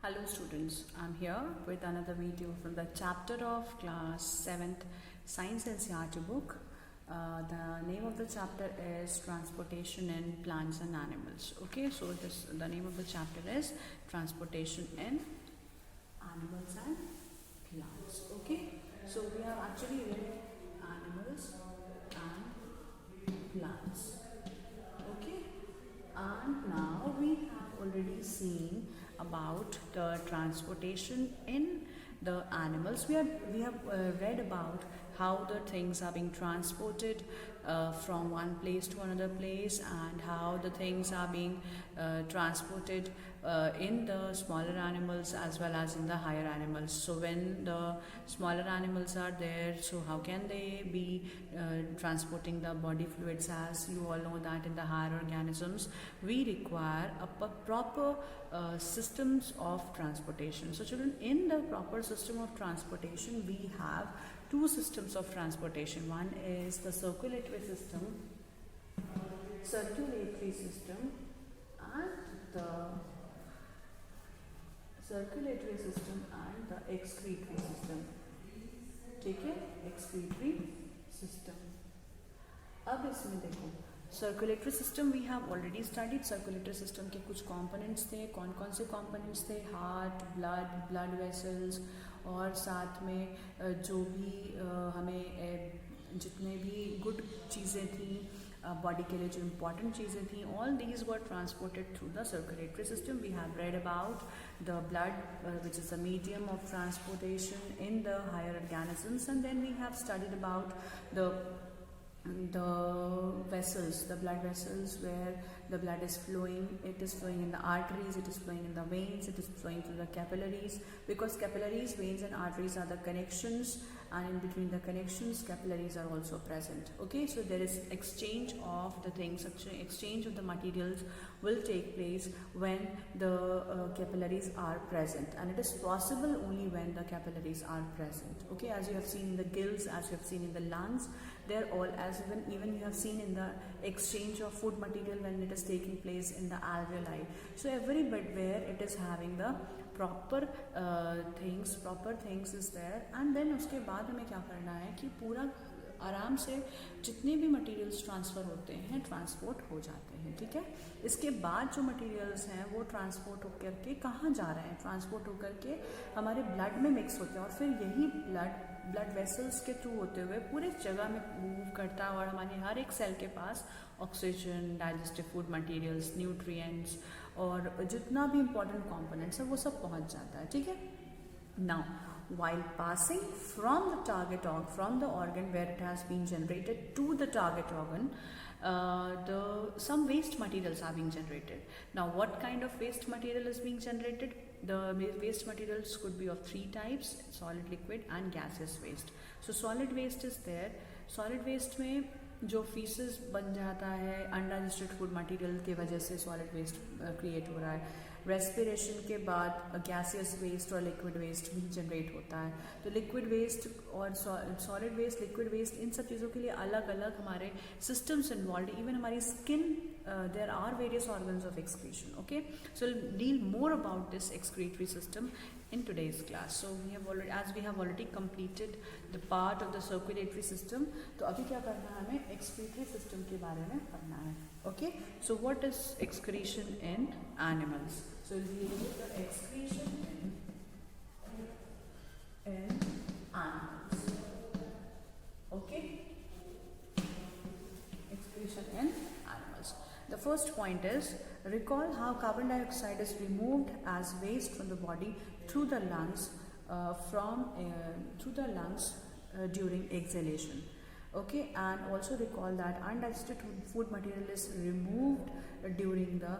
Hello students, I'm here with another video from the chapter of class 7th Science NCERT book. The name of the chapter is Transportation in Plants and Animals. Okay, so the name of the chapter is Transportation in Animals and Plants. Okay, so we have actually read animals and plants. Okay, and now we have already seen about the transportation in the animals. We have read about how the things are being transported from one place to another place, and how the things are being transported in the smaller animals as well as in the higher animals. So when the smaller animals are there, so how can they be transporting the body fluids? As you all know that in the higher organisms we require a proper systems of transportation. So children, in the proper system of transportation we have two systems of transportation. One is the circulatory system and the excretory system. ठीक है, excretory system. अब इसमें देखो, circulatory system we have already studied. Circulatory system के कुछ components थे. कौन कौन से कंपोनेंट्स थे? हार्ट, ब्लड वेसल्स, और साथ में जो भी हमें जितने भी गुड चीज़ें थी बॉडी के लिए, जो इम्पॉर्टेंट चीज़ें थी, all these were transported through the circulatory system. We have read about the blood which is the medium of transportation in the higher organisms, and then we have studied about the vessels, the blood vessels, where the blood is flowing. It is flowing in the arteries, it is flowing in the veins, it is flowing through the capillaries, because capillaries, veins and arteries are the connections, and in between the connections capillaries are also present. Okay, so there is exchange of the things, exchange of the materials will take place when the capillaries are present, and it is possible only when the capillaries are present. Okay, as you have seen in the gills, as you have seen in the lungs, they're all, as even you have seen in the exchange of food material when it is taking place in the alveoli. So every bit where it is having the proper things is there, and then उसके बाद हमें क्या करना है कि पूरा आराम से जितने भी मटेरियल्स ट्रांसफ़र होते हैं ट्रांसपोर्ट हो जाते हैं. ठीक है, इसके बाद जो मटेरियल्स हैं वो ट्रांसपोर्ट होकर के कहाँ जा रहे हैं? ट्रांसपोर्ट होकर के हमारे ब्लड में मिक्स होते हैं, और फिर यही ब्लड वेसल्स के थ्रू होते हुए पूरे जगह में मूव करता है, और हमारे हर एक सेल के पास oxygen, digestive food materials, nutrients और जितना भी इम्पोर्टेंट कंपोनेंट्स है वो सब पहुंच जाता है. ठीक है. Now while passing from the organ where it has been generated to the target organ, some waste materials are being generated. Now what kind of waste material is being generated? The waste materials could be of three types: solid, liquid and gaseous waste. So solid waste is there. Solid waste में जो faeces बन जाता है undigested food material की वजह से solid waste create हो रहा है. रेस्पिरेशन के बाद गैसियस वेस्ट और लिक्विड वेस्ट भी जनरेट होता है. तो लिक्विड वेस्ट और सॉलिड वेस्ट, लिक्विड वेस्ट, इन सब चीज़ों के लिए अलग अलग हमारे सिस्टम्स इन्वॉल्व. इवन हमारी skin, there are various organs of excretion. Okay, so we'll deal more about this excretory system in today's class. So we have already completed the part of the circulatory system. तो अभी क्या करना है? हमें excretory system के बारे में पढ़ना है. Okay, so what is excretion in animals? So we'll deal with the excretion in animals. Okay, excretion in animals. The first point is, recall how carbon dioxide is removed as waste from the body through the lungs during exhalation. Okay, and also recall that undigested food material is removed during the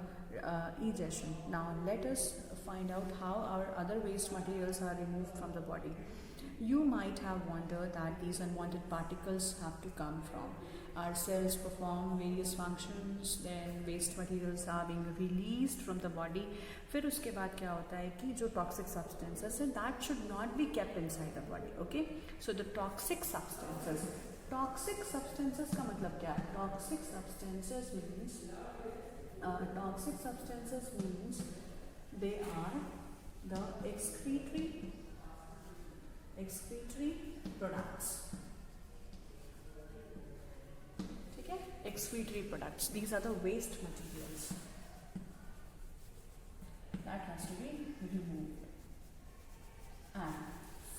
egestion. Now let us find out how our other waste materials are removed from the body. You might have wondered that these unwanted particles have to come from. Our cells perform various functions, then waste materials are being released from the body. फिर उसके बाद क्या होता है कि जो toxic substances है that should not be kept inside the body. Okay, so the toxic substances का मतलब क्या है? Toxic substances means they are the excretory products. ठीक है, excretory products, these are the waste materials that has to be removed. And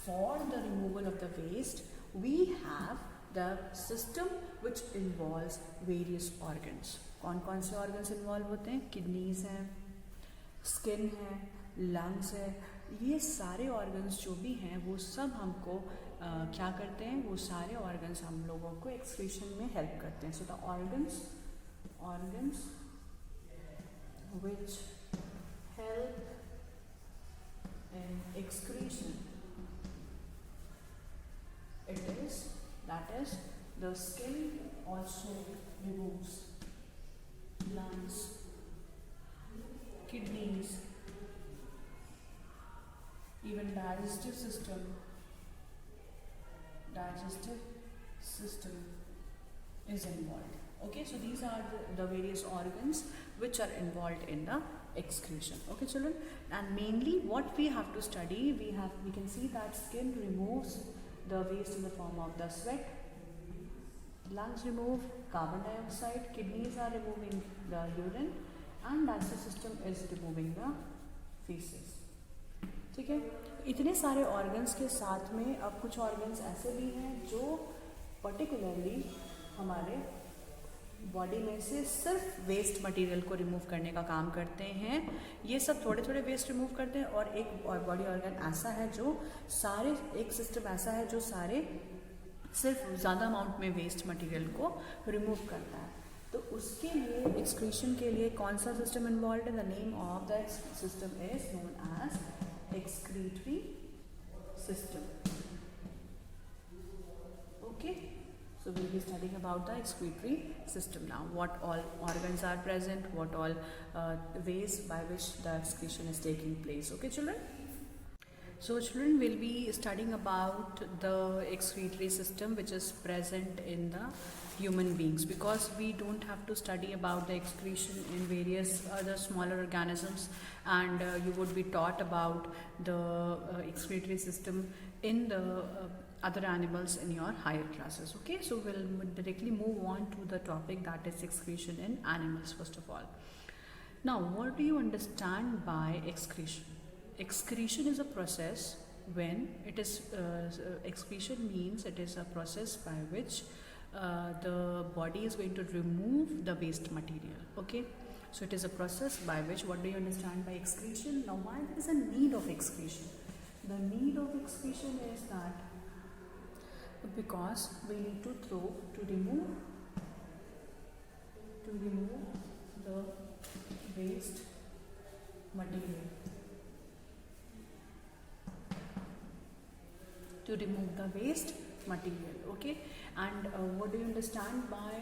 for the removal of the waste, we have the system which involves various organs. कौन कौन से organs involve होते हैं? Kidneys हैं, skin है, lungs है, ये सारे organs जो भी हैं वो सब हमको क्या करते हैं? वो सारे organs हम लोगों को excretion में help करते हैं. So the organs which help in excretion, that is the skin also removes, lungs, kidneys, even digestive system is involved. Okay, so these are the various organs which are involved in the excretion. Okay children, and mainly what we have to study, we can see that skin removes the waste in the form of the sweat, lungs remove carbon dioxide, kidneys are removing the urine, and digestive system is removing the feces. ठीक है, इतने सारे organs के साथ में अब कुछ organs ऐसे भी हैं जो पर्टिकुलरली हमारे बॉडी में से सिर्फ वेस्ट मटेरियल को रिमूव करने का काम करते हैं. ये सब थोड़े थोड़े वेस्ट रिमूव करते हैं, और एक बॉडी ऑर्गन ऐसा है जो सारे, एक सिस्टम ऐसा है जो सारे सिर्फ ज़्यादा अमाउंट में वेस्ट मटेरियल को रिमूव करता है. तो उसके लिए एक्सक्रीशन के लिए कौन सा सिस्टम इन्वॉल्व है? The name of the system is known as excretory system. Okay, so we'll be studying about the excretory system now. What all organs are present, what all ways by which the excretion is taking place. Okay children, so children will be studying about the excretory system which is present in the human beings, because we don't have to study about the excretion in various other smaller organisms, and you would be taught about the excretory system in the other animals in your higher classes. Okay, so we'll directly move on to the topic, that is excretion in animals first of all. Now, what do you understand by excretion? Excretion is a process when it is excretion means it is a process by which the body is going to remove the waste material. Okay, so it is a process by which, what do you understand by excretion? Now, why there is a need of excretion? The need of excretion is that because we need to remove the waste material, okay, and what do you understand by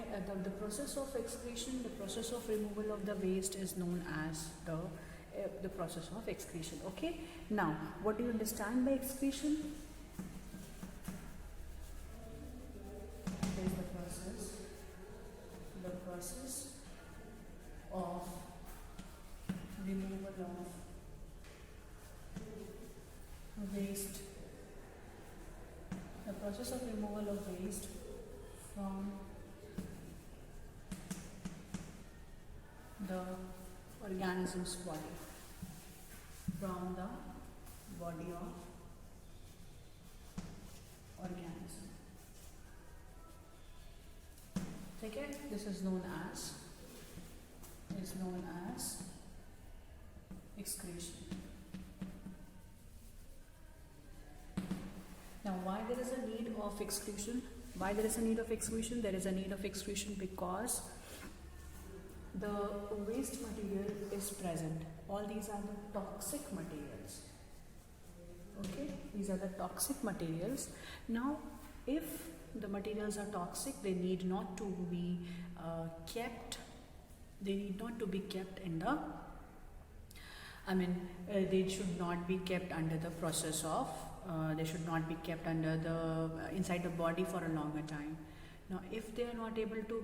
the process of excretion? The process of removal of the waste is known as the process of excretion. Okay, now what do you understand by excretion? It is the process of removal of waste. The process of removal of waste from the organism's body, from the body of organism. ठीक है, this is known as excretion. Now, why there is a need of excretion? Why there is a need of excretion? There is a need of excretion because the waste material is present. All these are the toxic materials. Okay, these are the toxic materials. Now, if the materials are toxic, they need not to be kept. They need not to be kept in the. They should not be kept under the process of. They should not be kept under the inside the body for a longer time. Now, if they are not able to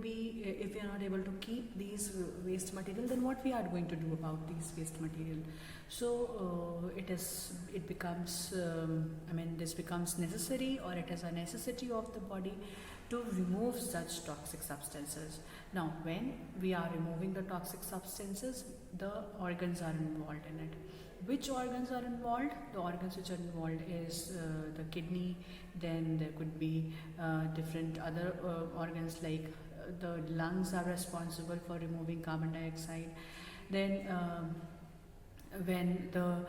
keep these waste material, then what we are going to do about these waste material? So it becomes this becomes necessary, or it is a necessity of the body to remove such toxic substances. Now, when we are removing the toxic substances, the organs are involved in it. Which organs are involved? The organs which are involved is the kidney. Then there could be different other organs, like the lungs are responsible for removing carbon dioxide. Then when the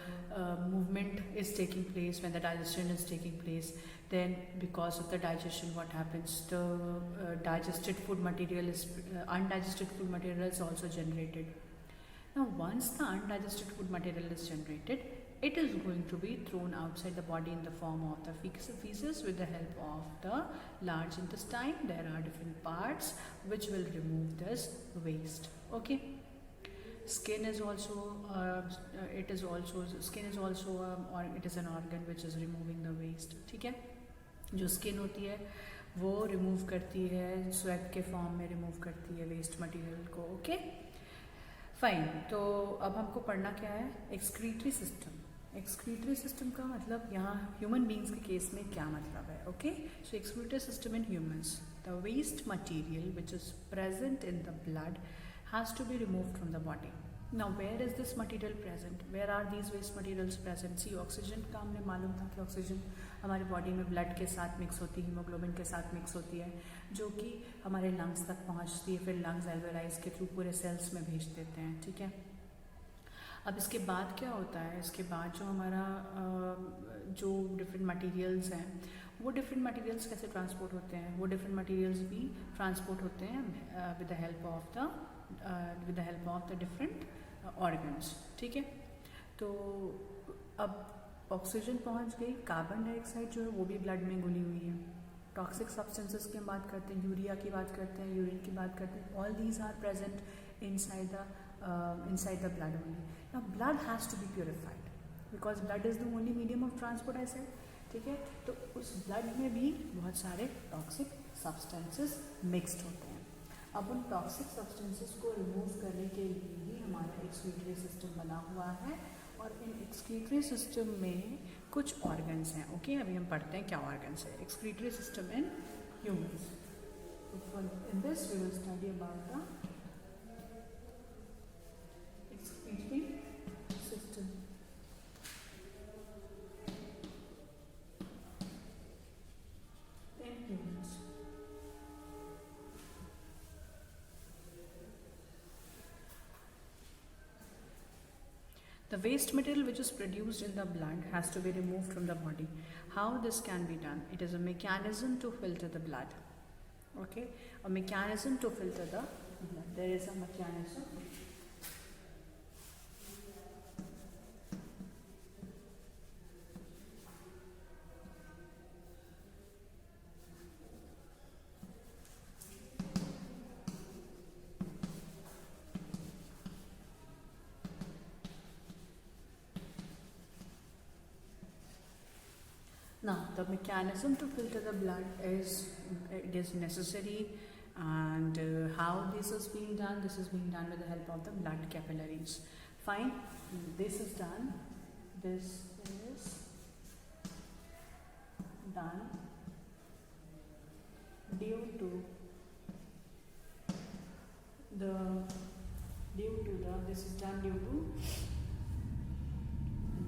movement is taking place, when the digestion is taking place, then because of the digestion, what happens? The undigested food material is also generated. Now, once the undigested food material is generated, it is going to be thrown outside the body in the form of the feces with the help of the large intestine. There are different parts which will remove this waste. Okay. Skin is also it is an organ which is removing the waste. ठीक है, जो skin होती है वो remove करती है, sweat के form में रिमूव करती है वेस्ट मटेरियल को. Okay fine. तो अब हमको पढ़ना क्या है? Excretory system. एक्सक्रीटरी सिस्टम का मतलब यहाँ ह्यूमन बींग्स के केस में क्या मतलब है? Okay, so excretory system in humans, the waste material which is present in the blood has to be removed from the body. Now, where is this material present? Where are these waste materials present? See, oxygen का हमने मालूम था कि oxygen हमारे body में blood के साथ mix होती है, हीमोग्लोबिन के साथ मिक्स होती है, जो कि हमारे लंग्स तक पहुंचती है, फिर लंग्स एल्वेलाइज के थ्रू पूरे सेल्स में भेज देते हैं. ठीक है. अब इसके बाद क्या होता है? इसके बाद जो हमारा जो डिफरेंट मटेरियल्स हैं, वो डिफरेंट मटेरियल्स कैसे ट्रांसपोर्ट होते हैं? वो डिफरेंट मटेरियल्स भी ट्रांसपोर्ट होते हैं with the help of the different organs. ठीक है. तो अब ऑक्सीजन पहुंच गई, कार्बन डाइऑक्साइड जो है वो भी ब्लड में घुली हुई है. टॉक्सिक सब्सटेंसेस की हम बात करते हैं, यूरिया की बात करते हैं, यूरिन की बात करते हैं. All these are present inside the blood only. Now, blood has to be purified because blood is the only medium of transport, I said. ठीक है. तो उस ब्लड में भी बहुत सारे टॉक्सिक सब्सटेंसेस मिक्स्ड होते हैं. अब उन टॉक्सिक सब्सटेंसेस को रिमूव करने के लिए ही हमारा एक्सक्रीटरी सिस्टम बना हुआ है, और इन एक्सक्रीटरी सिस्टम में कुछ ऑर्गन्स हैं. ओके, अभी हम पढ़ते हैं क्या ऑर्गन्स है. Excretory system in humans. In this we will study about the excretory system. In humans. The waste material which is produced in the blood has to be removed from the body. How this can be done? It is a mechanism to filter the blood. Okay, a mechanism to filter the blood. There is a mechanism. Now, the mechanism to filter the blood is necessary, and how this is being done? This is being done with the help of the blood capillaries. Fine, this is done. This is done due to the this is done due to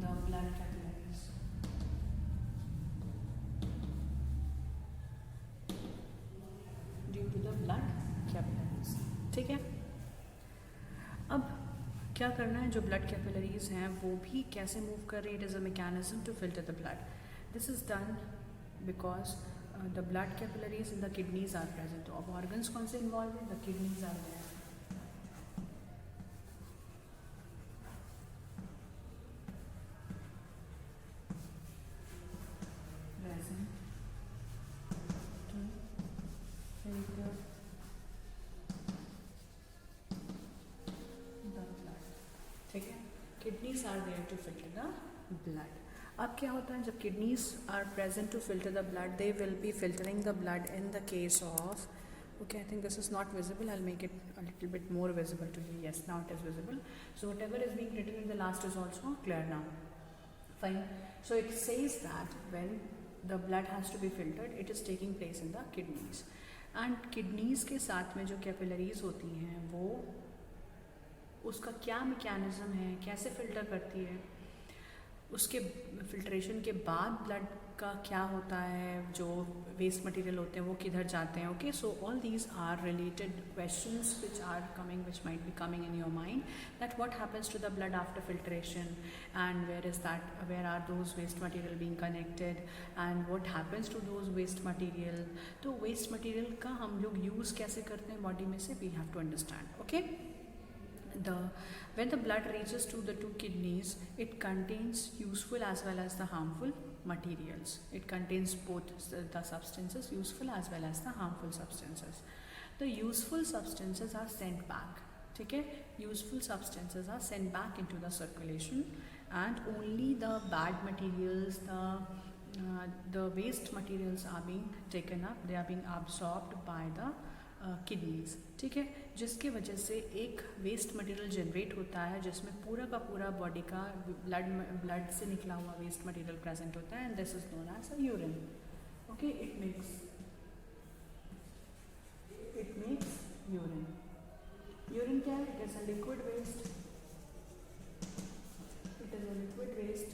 the blood capillaries. Due to the blood capillaries. ठीक है. अब क्या करना है? जो blood capillaries हैं वो भी कैसे मूव कर रही है? It is a mechanism to filter the blood. This is done because the blood capillaries in the kidneys are present. तो अब ऑर्गन्स कौन से इन्वॉल्व हैं? The kidneys are there. Kidneys are there to filter the blood. अब क्या होता है? जब kidneys are present to filter the blood, they will be filtering the blood in the case of Okay, I think this is not visible. I'll make it a little bit more visible to you. Yes, now it is visible. So whatever is being written in the last is also clear now. Fine. So it says that when the blood has to be filtered, it is taking place in the kidneys. And kidneys के साथ में जो capillaries होती हैं वो उसका क्या mechanism है, कैसे फिल्टर करती है, उसके फिल्ट्रेशन के बाद ब्लड का क्या होता है, जो वेस्ट मटेरियल होते हैं वो किधर जाते हैं. Okay, so all these are related questions which are coming, which might be coming in your mind, that what happens to the blood after filtration and where is that, where are those waste material being connected and what happens to those waste material. तो waste material का हम लोग use कैसे करते हैं body में से, we have to understand. Okay, when the blood reaches to the two kidneys, it contains useful as well as the harmful materials. It contains both the substances, useful as well as the harmful substances. The useful substances are sent back. Okay? Useful substances are sent back into the circulation, and only the bad materials, the waste materials are being taken up. They are being absorbed by the kidneys. ठीक है, जिसकी वजह से एक waste material generate होता है जिसमें पूरा का पूरा बॉडी का ब्लड से निकला हुआ वेस्ट मटेरियल प्रेजेंट होता है, and this is known as a urine. Okay, it makes urine. Urine क्या है? It is a liquid waste. It is a liquid waste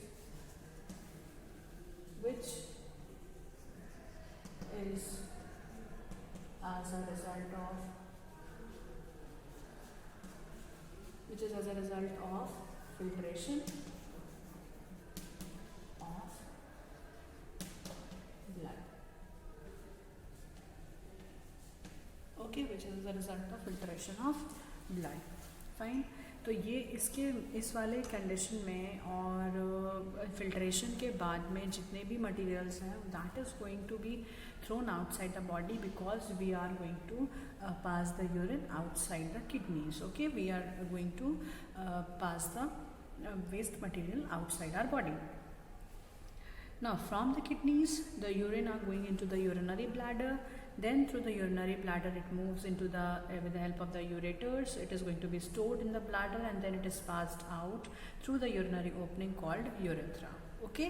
which is as a result of filtration of blood. Okay, which is a result of filtration of blood. Fine. तो ये इसके इस वाले condition में और filtration के बाद में जितने भी मटेरियल्स हैं, that is going to be thrown outside the body because we are going to pass the urine outside the kidneys. Okay, we are going to pass the waste material outside our body. Now from the kidneys, the urine are going into the urinary bladder. Then through the urinary bladder it moves into the with the help of the ureters, it is going to be stored in the bladder, and then it is passed out through the urinary opening called urethra. Okay,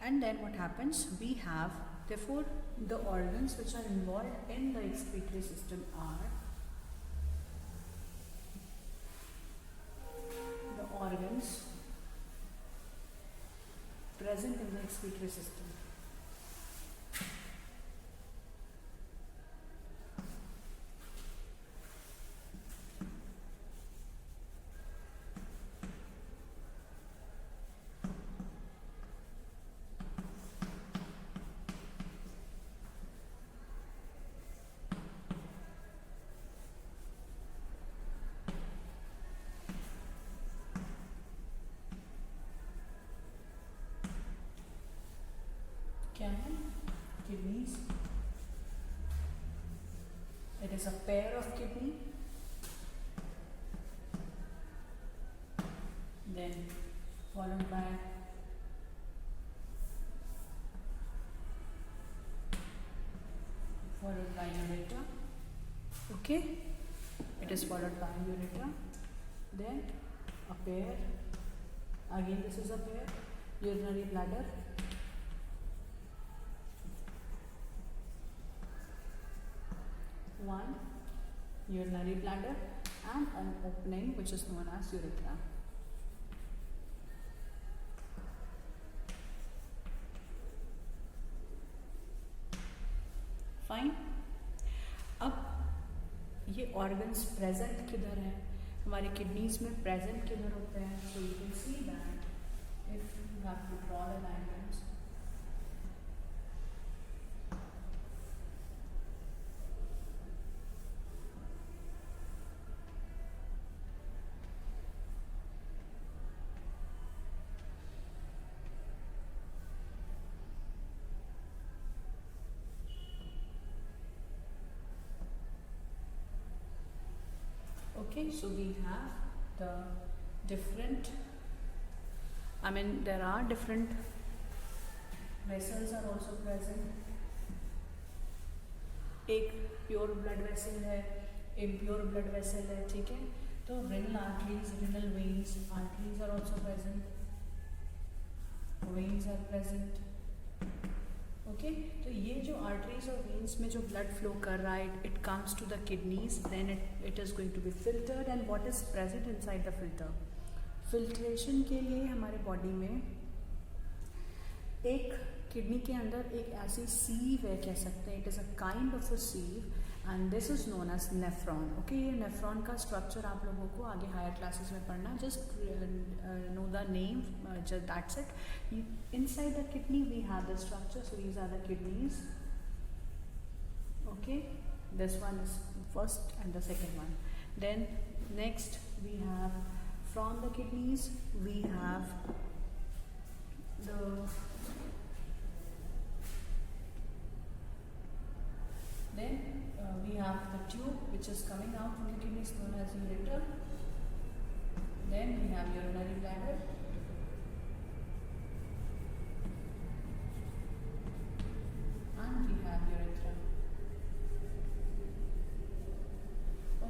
and then what happens, we have, therefore the organs which are involved in the excretory system are the organs present in the excretory system. क्या है? Kidneys. It is a pair of kidney. Then followed by ureter. Okay, it is followed by ureter. Then a pair. Again, this is a pair. Urinary bladder. One urinary bladder and an opening which is known as urethra. Fine. अब ये organs present किधर हैं? हमारे kidneys में present किधर होते हैं? So you can see that if you have to draw the diagrams. Okay, so we have the different, there are different vessels are also present. एक प्योर ब्लड वेसल है, impure blood vessel है, ठीक है। तो renal arteries, renal veins, arteries are also present, veins are present, okay. तो ये जो arteries और वेन्स में जो ब्लड फ्लो कर रहा है, it comes to the kidneys, then it is going to be filtered, and what is present inside the filter. Filtration के लिए हमारे बॉडी में एक किडनी के अंदर एक ऐसी सीव है, कह सकते हैं, it is a kind of a sieve, and this is known as nephron, okay. ये नेफ्रॉन का स्ट्रक्चर आप लोगों को आगे हायर क्लासेस में पढ़ना, just know the name, just that's it. Inside the kidney we have the structure, so these are the kidneys, okay. This one is first and the second one. Then next we have from the kidneys we have the we have the tube which is coming out from the kidneys known as ureter. Then we have urinary bladder, and we have urethra.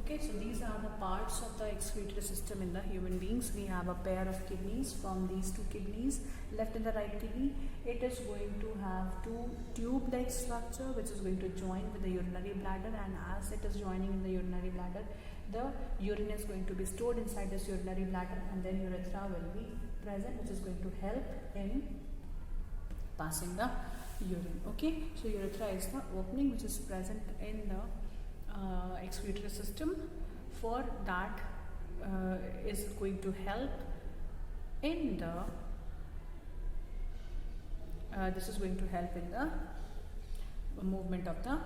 Okay, so these are the parts of the excretory system in the human beings. We have a pair of kidneys. From these two kidneys, left and the right kidney, it is going to have two tube-like structure which is going to join with the urinary bladder, and as it is joining in the urinary bladder, the urine is going to be stored inside this urinary bladder, and then urethra will be present, which is going to help in passing the urine. Okay, so urethra is the opening which is present in the excretory system. For that is going to help in the this is going to help in the movement of the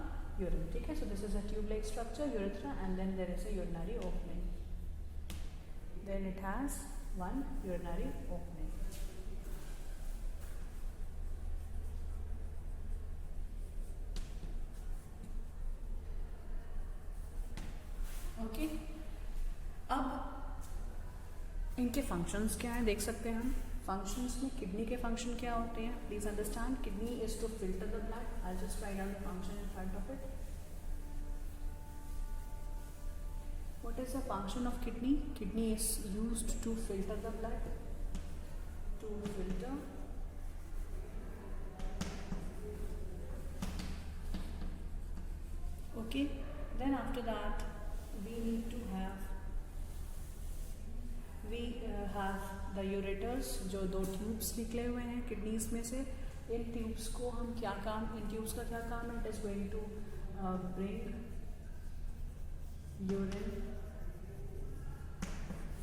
urine. Okay, so this is a tube-like structure, urethra, and then there is a urinary opening. Then it has one urinary opening. Okay, अब इनके functions क्या हैं देख सकते हैं हम। Functions में kidney के फंक्शन क्या होते हैं, please understand. Kidney is to filter the blood. I just write down the function in front of it. What is the function of kidney? Kidney is used to filter the blood, to filter okay. Then after that we need to have the ureters, जो दो tubes निकले हुए हैं kidneys में से। इन tubes को हम क्या काम, इन ट्यूब्स का क्या काम है? It is going to bring urine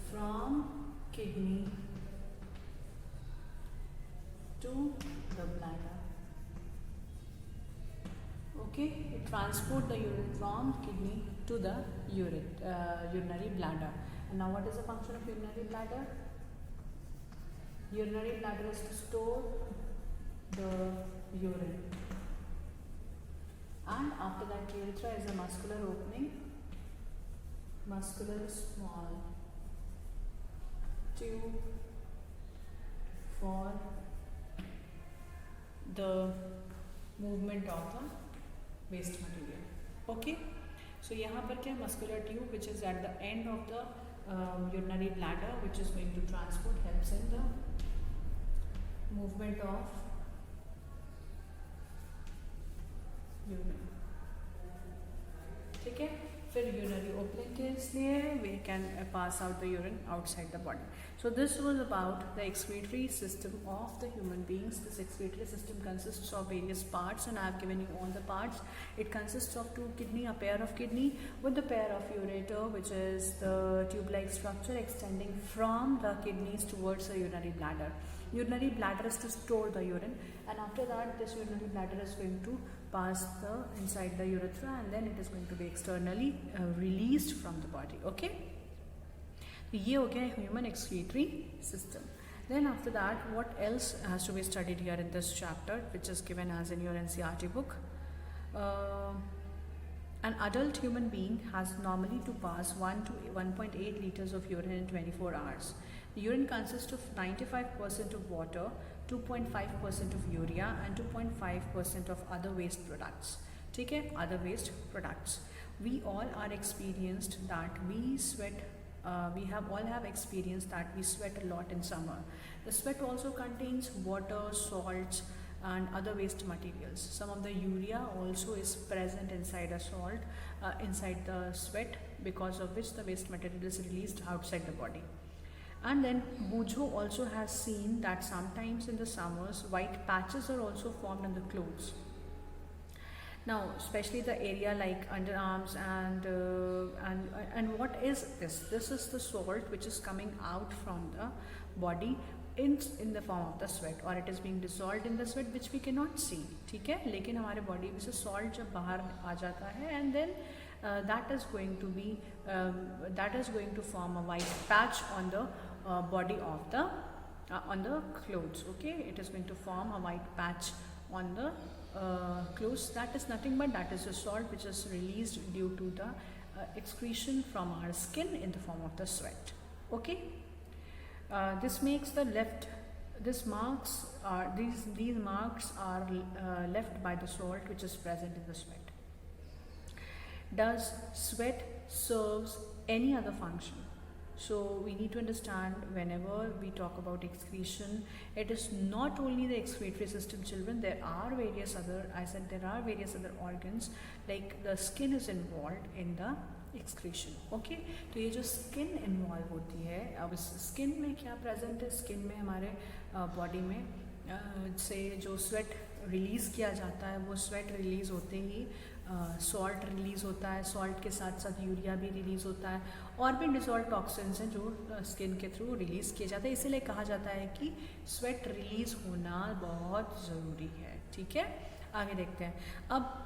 from kidney to the bladder. Okay, it transport the urine from kidney to the urinary bladder. And now what is the function of urinary bladder? Urinary bladder is to store the urine, and after that urethra is a muscular opening, muscular small tube for the movement of the waste material. Okay, so यहाँ पर क्या, muscular tube which is at the end of the urinary bladder, which is going to transport, helps in the movement of urine. ठीक है, फिर urinary opening के लिए we can pass out the urine outside the body. So this was about the excretory system of the human beings. This excretory system consists of various parts, and I have given you all the parts. It consists of two kidney, a pair of kidney with the pair of ureter, which is the tube-like structure extending from the kidneys towards the urinary bladder. Urinary bladder is to store the urine, and after that this urinary bladder is going to pass inside the urethra, and then it is going to be externally released from the body. Okay, ये हो गया human excretory system. Then after that, what else has to be studied here in this chapter, which is given as in your NCERT book? An adult human being has normally to pass 1 to 1.8 liters of urine in 24 hours. The urine consists of 95% of water, 2.5% of urea, and 2.5% of other waste products. ठीक है, other waste products. We all are experienced that we sweat. We have experienced that we sweat a lot in summer. The sweat also contains water, salts, and other waste materials. Some of the urea also is present inside a salt, inside the sweat, because of which the waste material is released outside the body. And then Bujo also has seen that sometimes in the summers white patches are also formed on the clothes. Now, especially the area like underarms and what is this? This is the salt which is coming out from the body in the form of the sweat, or it is being dissolved in the sweat which we cannot see. ठीक है, लेकिन हमारे body में से salt जब बाहर आ जाता है and then that is going to form a white patch on the body of the on the clothes. Okay, it is going to form a white patch on the clothes. That is nothing but that is the salt which is released due to the excretion from our skin in the form of the sweat. Okay. This makes the these marks are left by the salt which is present in the sweat. Does sweat serves any other function? So we need to understand, whenever we talk about excretion, it is not only the excretory system, children. There are various other organs, like the skin is involved in the excretion. Okay, तो ये जो skin involve होती है, अब इस skin में क्या present है? स्किन में हमारे बॉडी में से जो स्वेट रिलीज़ किया जाता है, वो स्वेट रिलीज़ होते ही सॉल्ट रिलीज़ होता है, सॉल्ट के साथ साथ यूरिया भी रिलीज़ होता है, और भी डिसॉल्व टॉक्सिन्स हैं जो स्किन के थ्रू रिलीज़ किए जाते हैं. इसीलिए कहा जाता है कि स्वेट रिलीज़ होना बहुत ज़रूरी है. ठीक है, आगे देखते हैं. अब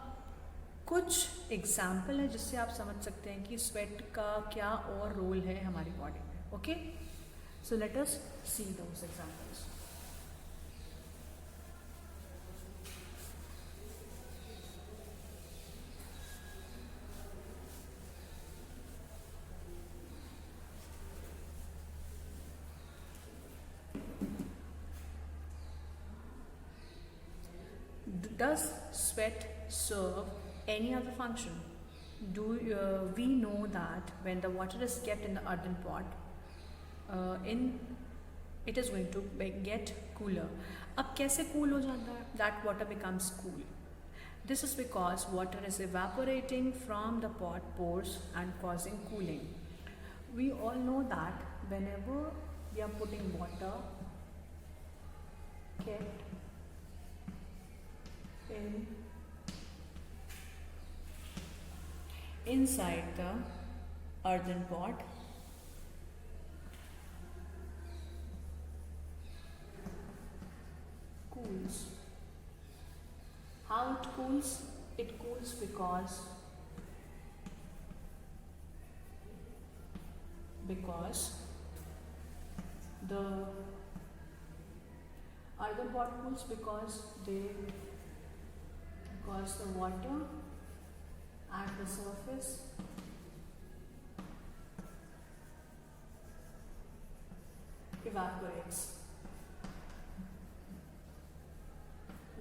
कुछ एग्जाम्पल है जिससे आप समझ सकते हैं कि स्वेट का क्या और रोल है हमारी बॉडी में. Okay, so let us see those examples. Does sweat serve any other function? We know that when the water is kept in the earthen pot, it is going to get cooler. अब कैसे cool हो जाता है? That water becomes cool. This is because water is evaporating from the pot pores and causing cooling. We all know that whenever we are putting water kept inside the earthen pot, cools. How it cools? It cools because the earthen pot cools because the water at the surface evaporates,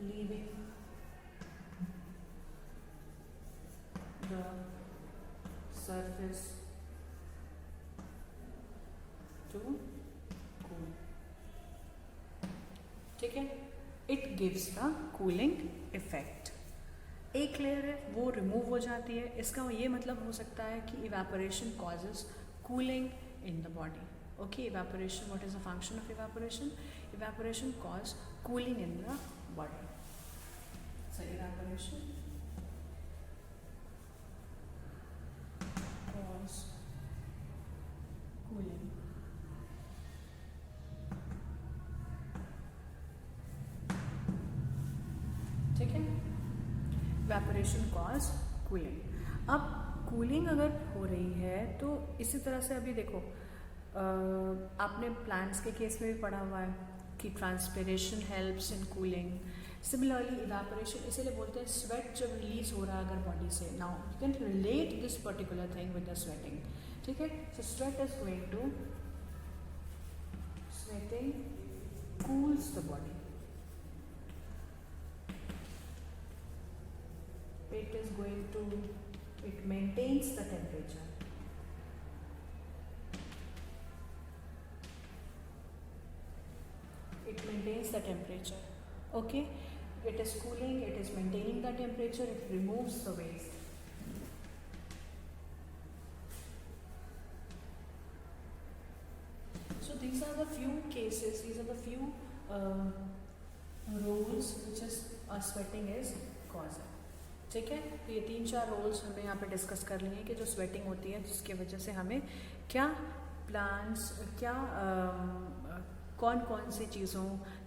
leaving the surface to cool. ठीक है, it gives the cooling effect. एक layer है वो remove हो जाती है. इसका ये मतलब हो सकता है कि evaporation causes cooling in the body. Okay, evaporation, what is the function of evaporation? Evaporation cause cooling in the body. So evaporation cause cooling. ठीक है, इवेपोरेशन कॉज कूलिंग. अब कूलिंग अगर हो रही है तो इसी तरह से अभी देखो, आपने प्लांट्स के केस में भी पढ़ा हुआ है कि transpiration helps in cooling. Similarly evaporation, इसीलिए बोलते हैं स्वेट जब रिलीज हो रहा है अगर बॉडी से. Now you can relate this particular thing with the sweating. ठीक है, so sweat is going to, sweating cools the body. It it is going to, it maintains the temperature. It maintains the temperature. Okay, it is cooling, it is maintaining the temperature, it removes the waste. So these are the few cases, these are the few roles which is sweating is causing. ठीक है, तो ये 3-4 roles हमें यहाँ पे discuss कर लिए कि जो स्वेटिंग होती है जिसकी वजह से हमें क्या प्लांट्स, क्या कौन कौन सी चीज़ों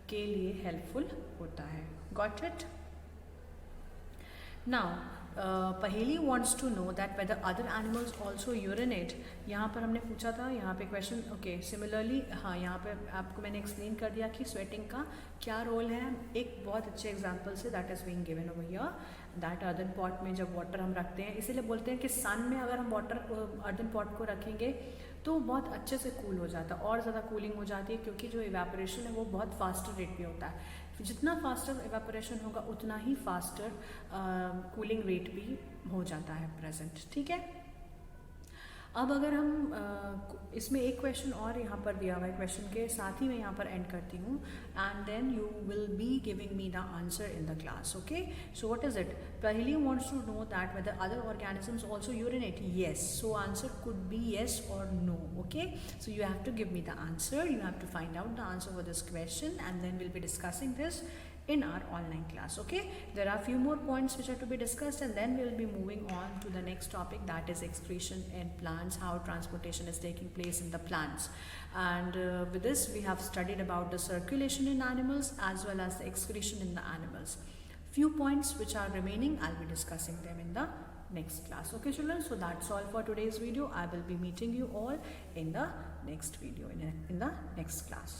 के लिए हेल्पफुल होता है. Got it. Now Paheli wants to know that whether other animals also urinate. यहाँ पर हमने पूछा था, यहाँ पे क्वेश्चन. ओके, सिमिलरली हाँ, यहाँ पे आपको मैंने एक्सप्लेन कर दिया कि स्वेटिंग का क्या रोल है. एक बहुत अच्छे example say that is being given over here, that earthen pot में जब वाटर हम रखते हैं, इसीलिए बोलते हैं कि सन में अगर हम वाटर अर्दन पॉट को रखेंगे तो बहुत अच्छे से कूल हो जाता है, और ज़्यादा कूलिंग हो जाती है, क्योंकि जो इवेपोरेशन है वो बहुत फास्टर रेट पे होता है. जितना फास्टर इवेपोरेशन होगा उतना ही फास्टर कूलिंग रेट भी हो जाता है प्रेजेंट. ठीक है. अब अगर हम इसमें एक क्वेश्चन और यहाँ पर दिया हुआ है, क्वेश्चन के साथ ही मैं यहाँ पर एंड करती हूँ, and then you will be giving me the answer in the class. Okay, so what is it? पहली wants to know that whether other organisms also urinate. Yes, so answer could be yes or no. Okay, so you have to give me the answer, you have to find out the answer for this question, and then we'll be discussing this in our online class. Okay, there are few more points which are to be discussed, and then we'll be moving on to the next topic, that is excretion in plants, how transportation is taking place in the plants. And with this we have studied about the circulation in animals as well as the excretion in the animals. Few points which are remaining, I'll be discussing them in the next class. Okay children, so that's all for today's video. I will be meeting you all in the next video, in the next class.